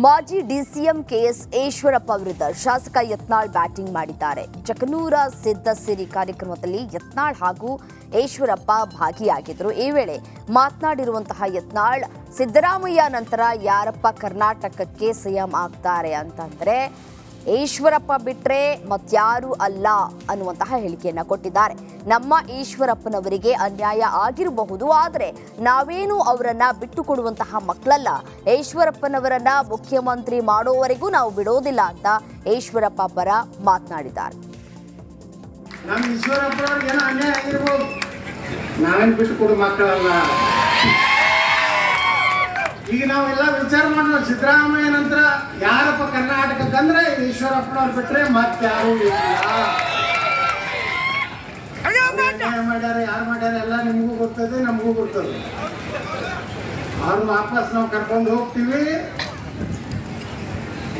ಮಾಜಿ DCM KS Eshwarappa ವಿರುದ್ಧ ಶಾಸಕ ಯತ್ನಾಳ್ ಬ್ಯಾಟಿಂಗ್ ಮಾಡಿದ್ದಾರೆ. ಜಕನೂರ ಸಿದ್ದಸಿರಿ ಕಾರ್ಯಕ್ರಮದಲ್ಲಿ ಯತ್ನಾಳ್ ಹಾಗೂ ಈಶ್ವರಪ್ಪ ಭಾಗಿಯಾಗಿದ್ದರು. ಈ ವೇಳೆ ಮಾತನಾಡಿರುವಂತಹ ಯತ್ನಾಳ್, ಸಿದ್ದರಾಮಯ್ಯ ನಂತರ ಯಾರಪ್ಪ ಕರ್ನಾಟಕಕ್ಕೆ ಸಿಎಂ ಆಗ್ತಾರೆ ಅಂತಂದ್ರೆ ಈಶ್ವರಪ್ಪ ಬಿಟ್ರೆ ಮತ್ಯಾರೂ ಅಲ್ಲ ಅನ್ನುವಂತಹ ಹೇಳಿಕೆಯನ್ನ ಕೊಟ್ಟಿದ್ದಾರೆ. ನಮ್ಮ ಈಶ್ವರಪ್ಪನವರಿಗೆ ಅನ್ಯಾಯ ಆಗಿರಬಹುದು, ಆದರೆ ನಾವೇನು ಅವರನ್ನ ಬಿಟ್ಟು ಕೊಡುವಂತಹ ಮಕ್ಕಳಲ್ಲ. ಈಶ್ವರಪ್ಪನವರನ್ನ ಮುಖ್ಯಮಂತ್ರಿ ಮಾಡೋವರೆಗೂ ನಾವು ಬಿಡೋದಿಲ್ಲ ಅಂತ ಈಶ್ವರಪ್ಪ ಪರ ಮಾತನಾಡಿದ್ದಾರೆ. ನಮ್ಮ ಈಶ್ವರಪ್ಪನವ್ರಿಗೆ ಏನೋ ಅನ್ಯಾಯ ಆಗಿರ್ಬೋದು, ನಾವೇನು ಬಿಟ್ಟು ಕೊಡು ಮಕ್ಕಳಲ್ಲ. ಈಗ ನಾವೆಲ್ಲ ವಿಚಾರ ಮಾಡೋಣ, ಸಿದ್ದರಾಮಯ್ಯ ನಂತರ ಯಾರಪ್ಪ ಕರ್ನಾಟಕಕ್ಕಂದ್ರೆ ಈಶ್ವರಪ್ಪನವ್ರು ಬಿಟ್ರೆ ಮತ್ತಾರು ಇಲ್ಲ. ಮಾಡ್ಯಾರ, ಯಾರು ಮಾಡ್ಯಾರ ಎಲ್ಲ ನಿಮಗೂ ಗೊತ್ತದೆ, ನಮಗೂ ಗೊತ್ತದೆ. ಅವ್ರು ವಾಪಸ್ ನಾವು ಕರ್ಕೊಂಡು ಹೋಗ್ತೀವಿ.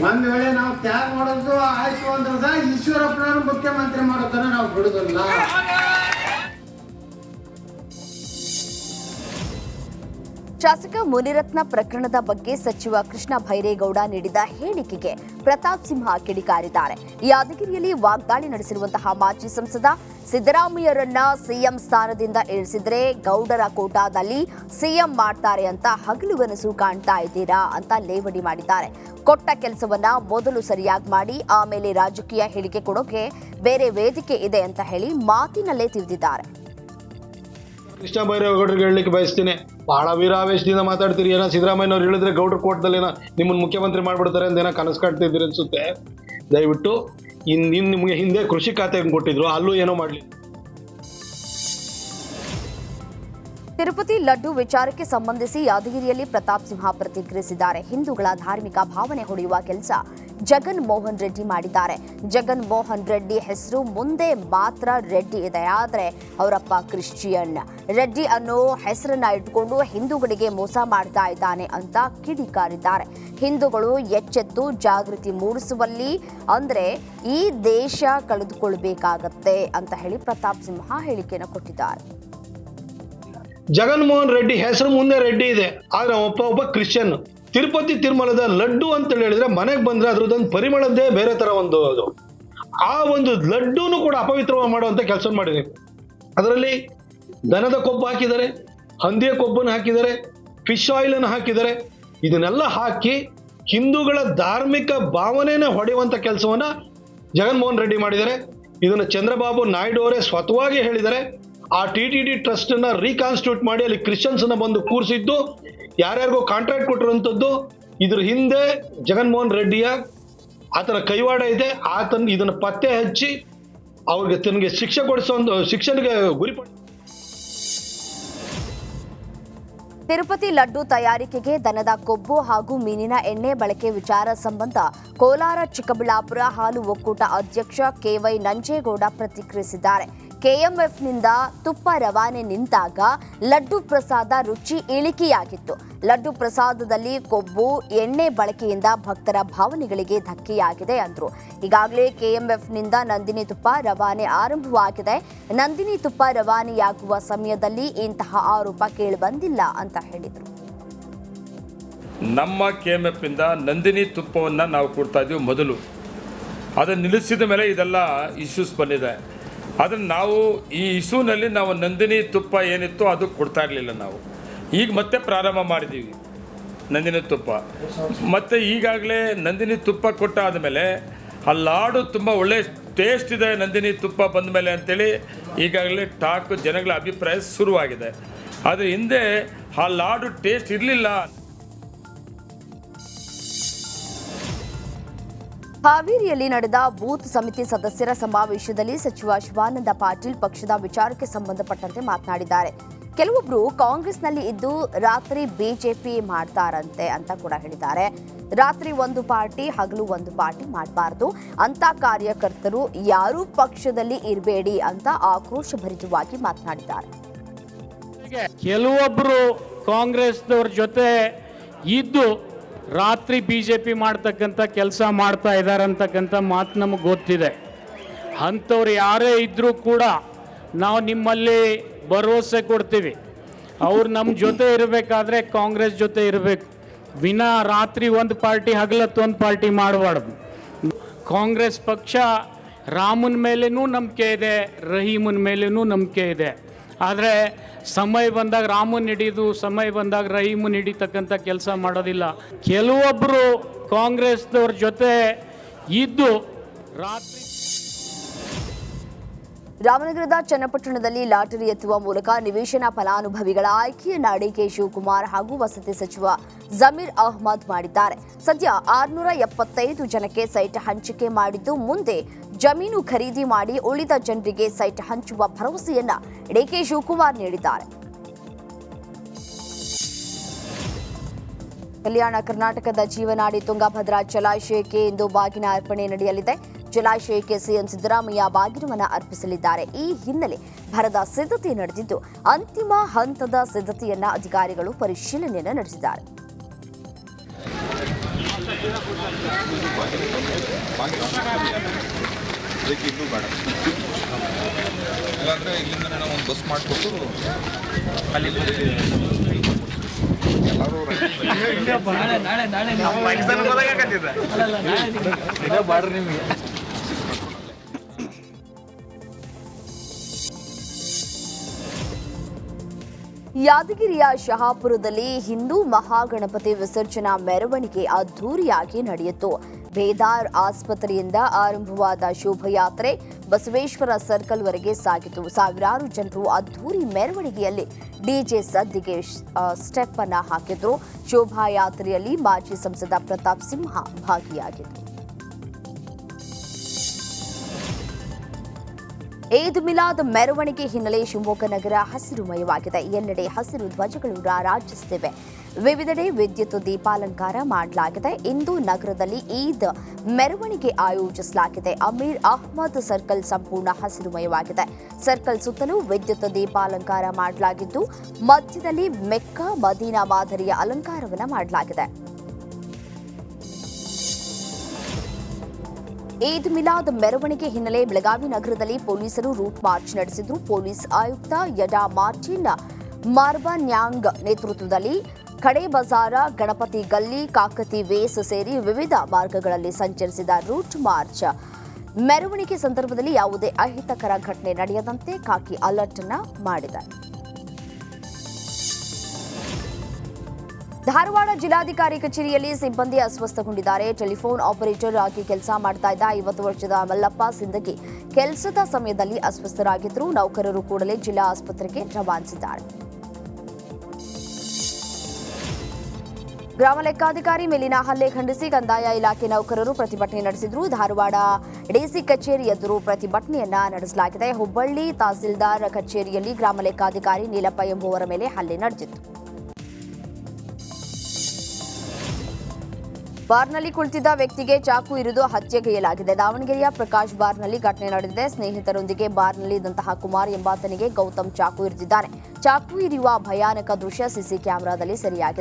ಒಂದ್ ವೇಳೆ ನಾವು ತ್ಯಾಗ ಮಾಡೋದು ಆಯ್ತು ಅಂದ್ರೆ ಈಶ್ವರಪ್ಪನವ್ರು ಮುಖ್ಯಮಂತ್ರಿ ಮಾಡೋದನ್ನ ನಾವು ಬಿಡುದಿಲ್ಲ. ಶಾಸಕ ಮುನಿರತ್ನ ಪ್ರಕರಣದ ಬಗ್ಗೆ ಸಚಿವ ಕೃಷ್ಣ ಭೈರೇಗೌಡ ನೀಡಿದ ಹೇಳಿಕೆಗೆ ಪ್ರತಾಪ್ ಸಿಂಹ ಕಿಡಿಕಾರಿದ್ದಾರೆ. ಯಾದಗಿರಿಯಲ್ಲಿ ವಾಗ್ದಾಳಿ ನಡೆಸಿರುವಂತಹ ಮಾಜಿ ಸಂಸದ, ಸಿದ್ದರಾಮಯ್ಯರನ್ನ ಸಿಎಂ ಸ್ಥಾನದಿಂದ ಇಳಿಸಿದ್ರೆ ಗೌಡರ ಕೋಟಾದಲ್ಲಿ ಸಿಎಂ ಮಾಡ್ತಾರೆ ಅಂತ ಹಗಲುಗನಸು ಕಾಣ್ತಾ ಇದ್ದೀರಾ ಅಂತ ಲೇವಡಿ ಮಾಡಿದ್ದಾರೆ. ಕೊಟ್ಟ ಕೆಲಸವನ್ನ ಮೊದಲು ಸರಿಯಾಗಿ ಮಾಡಿ ಆಮೇಲೆ ರಾಜಕೀಯ ಹೇಳಿಕೆ ಕೊಡೋಕೆ ಬೇರೆ ವೇದಿಕೆ ಇದೆ ಅಂತ ಹೇಳಿ ಮಾತಿನಲ್ಲೇ ತಿಳಿದಿದ್ದಾರೆ. ಕೃಷ್ಣ ಬೈರೇಗೌಡರಿಗೆ ಹೇಳಲಿಕ್ಕೆ ಬಯಸ್ತೀನಿ, ಬಹಳ ವೀರಾವೇಶದಿಂದ ಮಾತಾಡ್ತೀರಿ. ಏನೋ ಸಿದ್ದರಾಮಯ್ಯನವ್ರು ಹೇಳಿದ್ರೆ ಗೌಡ್ರ ಕೋಟದಲ್ಲಿ ಏನೋ ನಿಮ್ಮನ್ನು ಮುಖ್ಯಮಂತ್ರಿ ಮಾಡ್ಬಿಡ್ತಾರೆ ಅಂತ ಏನೋ ಕನಸು ಕಾಡ್ತಿದ್ದೀರಿ ಅನ್ಸುತ್ತೆ. ದಯವಿಟ್ಟು ನಿಮಗೆ ಹಿಂದೆ ಕೃಷಿ ಖಾತೆ ಕೊಟ್ಟಿದ್ರು, ಅಲ್ಲೂ ಏನೋ ಮಾಡಲಿ. ತಿರುಪತಿ ಲಡ್ಡು ವಿಚಾರಕ್ಕೆ ಸಂಬಂಧಿಸಿ ಯಾದಗಿರಿಯಲ್ಲಿ ಪ್ರತಾಪ್ ಸಿಂಹ ಪ್ರತಿಕ್ರಿಯಿಸಿದ್ದಾರೆ. ಹಿಂದೂಗಳ ಧಾರ್ಮಿಕ ಭಾವನೆ ಹೊಡೆಯುವ ಕೆಲಸ ಜಗನ್ ಮೋಹನ್ ರೆಡ್ಡಿ ಮಾಡಿದ್ದಾರೆ. ಜಗನ್ ಮೋಹನ್ ರೆಡ್ಡಿ ಹೆಸರು ಮುಂದೆ ಮಾತ್ರ ರೆಡ್ಡಿ ಇದೆ, ಆದರೆ ಅವರಪ್ಪ ಕ್ರಿಶ್ಚಿಯನ್. ರೆಡ್ಡಿ ಅನ್ನೋ ಹೆಸರನ್ನ ಇಟ್ಕೊಂಡು ಹಿಂದೂಗಳಿಗೆ ಮೋಸ ಮಾಡ್ತಾ ಇದ್ದಾನೆ ಅಂತ ಕಿಡಿಕಾರಿದ್ದಾರೆ. ಹಿಂದೂಗಳು ಎಚ್ಚೆತ್ತು ಜಾಗೃತಿ ಮೂಡಿಸುವಲ್ಲಿ ಅಂದ್ರೆ ಈ ದೇಶ ಕಳೆದುಕೊಳ್ಬೇಕಾಗತ್ತೆ ಅಂತ ಹೇಳಿ ಪ್ರತಾಪ್ ಸಿಂಹ ಹೇಳಿಕೆಯನ್ನು ಕೊಟ್ಟಿದ್ದಾರೆ. ಜಗನ್ಮೋಹನ್ ರೆಡ್ಡಿ ಹೆಸರು ಮುಂದೆ ರೆಡ್ಡಿ ಇದೆ, ಆದ್ರೆ ಒಬ್ಬ ಕ್ರಿಶ್ಚಿಯನ್. ತಿರುಪತಿ ತಿರುಮಲದ ಲಡ್ಡು ಅಂತ ಹೇಳಿದ್ರೆ ಮನೆಗೆ ಬಂದ್ರೆ ಅದ್ರದ್ದೊಂದು ಪರಿಮಳದ್ದೇ ಬೇರೆ ತರ ಒಂದು ಅದು. ಆ ಒಂದು ಲಡ್ಡೂನು ಕೂಡ ಅಪವಿತ್ರ ಮಾಡುವಂತ ಕೆಲಸ ಮಾಡಿದೆ. ಅದರಲ್ಲಿ ದನದ ಕೊಬ್ಬು ಹಾಕಿದ್ದಾರೆ, ಹಂದಿಯ ಕೊಬ್ಬನ್ನು ಹಾಕಿದ್ದಾರೆ, ಫಿಶ್ ಆಯಿಲ್ ಅನ್ನು ಹಾಕಿದ್ದಾರೆ. ಇದನ್ನೆಲ್ಲ ಹಾಕಿ ಹಿಂದೂಗಳ ಧಾರ್ಮಿಕ ಭಾವನೆನ ಹೊಡೆಯುವಂತ ಕೆಲಸವನ್ನ ಜಗನ್ಮೋಹನ್ ರೆಡ್ಡಿ ಮಾಡಿದ್ದಾರೆ. ಇದನ್ನು ಚಂದ್ರಬಾಬು ನಾಯ್ಡು ಅವರೇ ಸ್ವತಃವಾಗಿ ಹೇಳಿದ್ದಾರೆ. ಆ TTD ಟ್ರಸ್ಟ್ ಅನ್ನ ರೀಕಾನ್ಸ್ಟಿಟ್ಯೂಟ್ ಮಾಡಿ ಅಲ್ಲಿ ಕ್ರಿಶ್ಚಿಯನ್ಸ್ ಅನ್ನ ಬಂದು ಕೂರಿಸಿದ್ದು, ಯಾರ್ಯಾರಿಗೂ ಕಾಂಟ್ರಾಕ್ಟ್ ಕೊಟ್ಟಿರುವಂಥದ್ದು. ಇದ್ರ ಹಿಂದೆ ಜಗನ್ಮೋಹನ್ ರೆಡ್ಡಿಯ ಆತನ ಕೈವಾಡ ಇದೆ. ಆತನ ಇದನ್ನು ಪತ್ತೆ ಹಚ್ಚಿ ಅವ್ರಿಗೆ ತನಗೆ ಶಿಕ್ಷೆ ಕೊಡಿಸೋ ಒಂದು ಶಿಕ್ಷಣಕ್ಕೆ ಗುರಿಪಡಿಸಿ. ತಿರುಪತಿ ಲಡ್ಡು ತಯಾರಿಕೆಗೆ ದನದ ಕೊಬ್ಬು ಹಾಗೂ ಮೀನಿನ ಎಣ್ಣೆ ಬಳಕೆ ವಿಚಾರ ಸಂಬಂಧ ಕೋಲಾರ ಚಿಕ್ಕಬಳ್ಳಾಪುರ ಹಾಲು ಒಕ್ಕೂಟ ಅಧ್ಯಕ್ಷ KY ನಂಜೇಗೌಡ ಪ್ರತಿಕ್ರಿಯಿಸಿದ್ದಾರೆ. KMFನಿಂದ ತುಪ್ಪ ರವಾನೆ ನಿಂತಾಗ ಲಡ್ಡು ಪ್ರಸಾದ ರುಚಿ ಇಳಿಕೆಯಾಗಿತ್ತು. ಲಡ್ಡು ಪ್ರಸಾದದಲ್ಲಿ ಕೊಬ್ಬು ಎಣ್ಣೆ ಬಳಕೆಯಿಂದ ಭಕ್ತರ ಭಾವನೆಗಳಿಗೆ ಧಕ್ಕೆಯಾಗಿದೆ ಅಂದರು. ಈಗಾಗಲೇ KMFನಿಂದ ನಂದಿನಿ ತುಪ್ಪ ರವಾನೆ ಆರಂಭವಾಗಿದೆ. ನಂದಿನಿ ತುಪ್ಪ ರವಾನೆಯಾಗುವ ಸಮಯದಲ್ಲಿ ಇಂತಹ ಆರೋಪ ಕೇಳಿಬಂದಿಲ್ಲ ಅಂತ ಹೇಳಿದರು. ನಮ್ಮ KMFನಿಂದ ನಂದಿನಿ ತುಪ್ಪವನ್ನು ನಾವು ಕೊಡ್ತಾ ಇದ್ದೀವಿ ಮೊದಲು. ಅದನ್ನು ನಿಲ್ಲಿಸಿದ ಮೇಲೆ ಇದೆಲ್ಲ ಇಶ್ಯೂಸ್ ಬಂದಿದೆ. ಆದರೆ ನಾವು ಈ ಇಶ್ಯೂನಲ್ಲಿ ನಾವು ನಂದಿನಿ ತುಪ್ಪ ಏನಿತ್ತು ಅದು ಕೊಡ್ತಾ ಇರಲಿಲ್ಲ. ನಾವು ಈಗ ಮತ್ತೆ ಪ್ರಾರಂಭ ಮಾಡಿದ್ದೀವಿ ನಂದಿನಿ ತುಪ್ಪ. ಮತ್ತು ಈಗಾಗಲೇ ನಂದಿನಿ ತುಪ್ಪ ಕೊಟ್ಟಾದ ಮೇಲೆ ಆ ಲಾಡು ತುಂಬ ಒಳ್ಳೆ ಟೇಸ್ಟ್ ಇದೆ ನಂದಿನಿ ತುಪ್ಪ ಬಂದ ಮೇಲೆ ಅಂತೇಳಿ ಈಗಾಗಲೇ ಟಾಕ್ ಜನಗಳ ಅಭಿಪ್ರಾಯ ಶುರುವಾಗಿದೆ. ಆದರೆ ಹಿಂದೆ ಆ ಲಾಡು ಟೇಸ್ಟ್ ಇರಲಿಲ್ಲ. ಹಾವೇರಿಯಲ್ಲಿ ನಡೆದ ಬೂತ್ ಸಮಿತಿ ಸದಸ್ಯರ ಸಮಾವೇಶದಲ್ಲಿ ಸಚಿವ ಶಿವಾನಂದ ಪಾಟೀಲ್ ಪಕ್ಷದ ವಿಚಾರಕ್ಕೆ ಸಂಬಂಧಪಟ್ಟಂತೆ ಮಾತನಾಡಿದ್ದಾರೆ. ಕೆಲವೊಬ್ಬರು ಕಾಂಗ್ರೆಸ್ನಲ್ಲಿ ಇದ್ದು ರಾತ್ರಿ ಬಿಜೆಪಿ ಮಾಡ್ತಾರಂತೆ ಅಂತ ಕೂಡ ಹೇಳಿದ್ದಾರೆ. ರಾತ್ರಿ ಒಂದು ಪಾರ್ಟಿ ಹಗಲು ಒಂದು ಪಾರ್ಟಿ ಮಾಡಬಾರ್ದು ಅಂತ ಕಾರ್ಯಕರ್ತರು ಯಾರೂ ಪಕ್ಷದಲ್ಲಿ ಇರಬೇಡಿ ಅಂತ ಆಕ್ರೋಶಭರಿತವಾಗಿ ಮಾತನಾಡಿದ್ದಾರೆ. ಕೆಲವೊಬ್ಬರು ಕಾಂಗ್ರೆಸ್ದವ್ರ ಜೊತೆ ಇದ್ದು ರಾತ್ರಿ BJP ಮಾಡ್ತಕ್ಕಂಥ ಕೆಲಸ ಮಾಡ್ತಾ ಇದ್ದಾರೆ ಅಂತಕ್ಕಂಥ ಮಾತು ನಮಗೆ ಗೊತ್ತಿದೆ. ಅಂಥವ್ರು ಯಾರೇ ಇದ್ದರೂ ಕೂಡ ನಾವು ನಿಮ್ಮಲ್ಲಿ ಭರವಸೆ ಕೊಡ್ತೀವಿ. ಅವ್ರು ನಮ್ಮ ಜೊತೆ ಇರಬೇಕಾದ್ರೆ ಕಾಂಗ್ರೆಸ್ ಜೊತೆ ಇರಬೇಕು. ವಿನಾ ರಾತ್ರಿ ಒಂದು ಪಾರ್ಟಿ ಹಗಲತ್ತು ಒಂದು ಪಾರ್ಟಿ ಮಾಡಬಾರ್ದು. ಕಾಂಗ್ರೆಸ್ ಪಕ್ಷ ರಾಮನ ಮೇಲೇನೂ ನಂಬಿಕೆ ಇದೆ, ರಹೀಮನ ಮೇಲೇನೂ ನಂಬಿಕೆ ಇದೆ. ಆದರೆ ಸಮಯ ಬಂದಾಗ ರಾಮನ್ ಹಿಡಿದು ಸಮಯ ಬಂದಾಗ ರಹೀಮನ್ ಹಿಡಿತಕ್ಕಂಥ ಕೆಲಸ ಮಾಡೋದಿಲ್ಲ. ಕೆಲವೊಬ್ಬರು ಕಾಂಗ್ರೆಸ್ದವ್ರ ಜೊತೆ ಇದ್ದು ರಾತ್ರಿ ರಾಮನಗರದ ಚನ್ನಪಟ್ಟಣದಲ್ಲಿ ಲಾಟರಿ ಎತ್ತುವ ಮೂಲಕ ನಿವೇಶನ ಫಲಾನುಭವಿಗಳ ಆಯ್ಕೆಯನ್ನ ಡಿಕೆ ಶಿವಕುಮಾರ್ ಹಾಗೂ ವಸತಿ ಸಚಿವ ಜಮೀರ್ ಅಹ್ಮದ್ ಮಾಡಿದ್ದಾರೆ. ಸದ್ಯ 675 ಜನಕ್ಕೆ ಸೈಟ್ ಹಂಚಿಕೆ ಮಾಡಿದ್ದು, ಮುಂದೆ ಜಮೀನು ಖರೀದಿ ಮಾಡಿ ಉಳಿದ ಜನರಿಗೆ ಸೈಟ್ ಹಂಚುವ ಭರವಸೆಯನ್ನ ಡಿಕೆ ಶಿವಕುಮಾರ್ ನೀಡಿದ್ದಾರೆ. ಕಲ್ಯಾಣ ಕರ್ನಾಟಕದ ಜೀವನಾಡಿ ತುಂಗಭದ್ರಾ ಜಲಾಶಯಕ್ಕೆ ಇಂದು ಬಾಗಿನ ಅರ್ಪಣೆ ನಡೆಯಲಿದೆ. ಜಲಾಶಯಕ್ಕೆ ಸಿಎಂ ಸಿದ್ದರಾಮಯ್ಯ ಬಾಗಿನವನ್ನು ಅರ್ಪಿಸಲಿದ್ದಾರೆ. ಈ ಹಿನ್ನೆಲೆ ಭರದ ಸಿದ್ಧತೆ ನಡೆದಿದ್ದು, ಅಂತಿಮ ಹಂತದ ಸಿದ್ಧತೆಯನ್ನ ಅಧಿಕಾರಿಗಳು ಪರಿಶೀಲನೆಯನ್ನು ನಡೆಸಿದ್ದಾರೆ. ಇಲ್ಲಾಂದ್ರೆ ಇಲ್ಲಿಂದ ನಾವು ಒಂದು ಬಸ್ ಮಾಡಿಕೊಟ್ಟು ಯಾದಗಿರಿಯ ಶಹಾಪುರದಲ್ಲಿ ಹಿಂದೂ ಮಹಾಗಣಪತಿ ವಿಸರ್ಜನಾ ಮೆರವಣಿಗೆ ಅದ್ದೂರಿಯಾಗಿ ನಡೆಯಿತು. ಬೇದಾರ್ ಆಸ್ಪತ್ರೆಯಿಂದ ಆರಂಭವಾದ ಶೋಭಾಯಾತ್ರೆ ಬಸವೇಶ್ವರ ಸರ್ಕಲ್ವರೆಗೆ ಸಾಗಿತು. ಸಾವಿರಾರು ಜನರು ಅದ್ದೂರಿ ಮೆರವಣಿಗೆಯಲ್ಲಿ ಡಿಜೆ ಸದ್ದಿಗೆ ಸ್ಟೆಪ್ ಅನ್ನ ಹಾಕಿದ್ರು. ಶೋಭಾಯಾತ್ರೆಯಲ್ಲಿ ಮಾಜಿ ಸಂಸದ ಪ್ರತಾಪ್ ಸಿಂಹ ಭಾಗಿಯಾಗಿದ್ದರು. ಈದ್ ಮಿಲಾದ್ ಮೆರವಣಿಗೆ ಹಿನ್ನೆಲೆ ಶಿವಮೊಗ್ಗ ನಗರ ಹಸಿರುಮಯವಾಗಿದೆ. ಎಲ್ಲೆಡೆ ಹಸಿರು ಧ್ವಜಗಳು ರಾರಾಜಿಸುತ್ತಿವೆ. ವಿವಿಧೆಡೆ ವಿದ್ಯುತ್ ದೀಪಾಲಂಕಾರ ಮಾಡಲಾಗಿದೆ. ಇಂದು ನಗರದಲ್ಲಿ ಈದ್ ಮೆರವಣಿಗೆ ಆಯೋಜಿಸಲಾಗಿದೆ. ಅಮೀರ್ ಅಹ್ಮದ್ ಸರ್ಕಲ್ ಸಂಪೂರ್ಣ ಹಸಿರುಮಯವಾಗಿದೆ. ಸರ್ಕಲ್ ಸುತ್ತಲೂ ವಿದ್ಯುತ್ ದೀಪಾಲಂಕಾರ ಮಾಡಲಾಗಿದ್ದು, ಮಧ್ಯದಲ್ಲಿ ಮೆಕ್ಕಾ ಮದೀನಾ ಮಾದರಿಯ ಅಲಂಕಾರವನ್ನು ಮಾಡಲಾಗಿದೆ. ಈದ್ ಮಿಲಾದ್ ಮೆರವಣಿಗೆ ಹಿನ್ನೆಲೆ ಬೆಳಗಾವಿ ನಗರದಲ್ಲಿ ಪೊಲೀಸರು ರೂಟ್ ಮಾರ್ಚ್ ನಡೆಸಿದ್ರು. ಪೊಲೀಸ್ ಆಯುಕ್ತ ಯಡಾ ಮಾರ್ಟಿನ್ ಮಾರ್ಬನ್ಯಾಂಗ್ ನೇತೃತ್ವದಲ್ಲಿ ಖಡೆ ಬಜಾರ, ಗಣಪತಿ ಗಲ್ಲಿ, ಕಾಕತಿ ವೇಸ್ ಸೇರಿ ವಿವಿಧ ಮಾರ್ಗಗಳಲ್ಲಿ ಸಂಚರಿಸಿದ ರೂಟ್ ಮಾರ್ಚ್ ಮೆರವಣಿಗೆ ಸಂದರ್ಭದಲ್ಲಿ ಯಾವುದೇ ಅಹಿತಕರ ಘಟನೆ ನಡೆಯದಂತೆ ಖಾಕಿ ಅಲರ್ಟ್ ಅನ್ನ ಮಾಡಿದೆ. ಧಾರವಾಡ ಜಿಲ್ಲಾಧಿಕಾರಿ ಕಚೇರಿಯಲ್ಲಿ ಸಿಬ್ಬಂದಿ ಅಸ್ವಸ್ಥಗೊಂಡಿದ್ದಾರೆ. ಟೆಲಿಫೋನ್ ಆಪರೇಟರ್ ಆಗಿ ಕೆಲಸ ಮಾಡ್ತಾ ಇದ್ದ 50 ವರ್ಷದ ಮಲ್ಲಪ್ಪ ಸಿಂದಗಿ ಕೆಲಸದ ಸಮಯದಲ್ಲಿ ಅಸ್ವಸ್ಥರಾಗಿದ್ದರು. ನೌಕರರು ಕೂಡಲೇ ಜಿಲ್ಲಾ ಆಸ್ಪತ್ರೆಗೆ ರವಾನಿಸಿದ್ದಾರೆ. ಗ್ರಾಮ ಲೆಕ್ಕಾಧಿಕಾರಿ ಮೇಲಿನ ಹಲ್ಲೆ ಖಂಡಿಸಿ ಕಂದಾಯ ಇಲಾಖೆ ನೌಕರರು ಪ್ರತಿಭಟನೆ ನಡೆಸಿದ್ರು. ಧಾರವಾಡ ಡಿಸಿ ಕಚೇರಿ ಎದುರು ಪ್ರತಿಭಟನೆಯನ್ನ ನಡೆಸಲಾಗಿದೆ. ಹುಬ್ಬಳ್ಳಿ ತಹಸೀಲ್ದಾರ್ ಕಚೇರಿಯಲ್ಲಿ ಗ್ರಾಮ ಲೆಕ್ಕಾಧಿಕಾರಿ ನೀಲಪ್ಪ ಎಂಬುವರ ಮೇಲೆ ಹಲ್ಲೆ ನಡೆದಿತ್ತು. ಬಾರ್ನಲ್ಲಿ ಕುಳಿತಿದ್ದ ವ್ಯಕ್ತಿಗೆ ಚಾಕು ಇರಿದು ಹತ್ಯೆಗೈಯಲಾಗಿದೆ. ದಾವಣಗೆರೆಯ ಪ್ರಕಾಶ್ ಬಾರ್ನಲ್ಲಿ ಘಟನೆ ನಡೆದಿದೆ. ಸ್ನೇಹಿತರೊಂದಿಗೆ ಬಾರ್ನಲ್ಲಿ ಇದ್ದಂತಹ ಕುಮಾರ್ ಎಂಬಾತನಿಗೆ ಗೌತಮ್ ಚಾಕು ಇರಿದಿದ್ದಾನೆ. ಚಾಕು ಇರಿಯುವ ಭಯಾನಕ ದೃಶ್ಯ ಸಿಸಿ ಕ್ಯಾಮೆರಾದಲ್ಲಿ ಸೆರೆಯಾಗಿದೆ.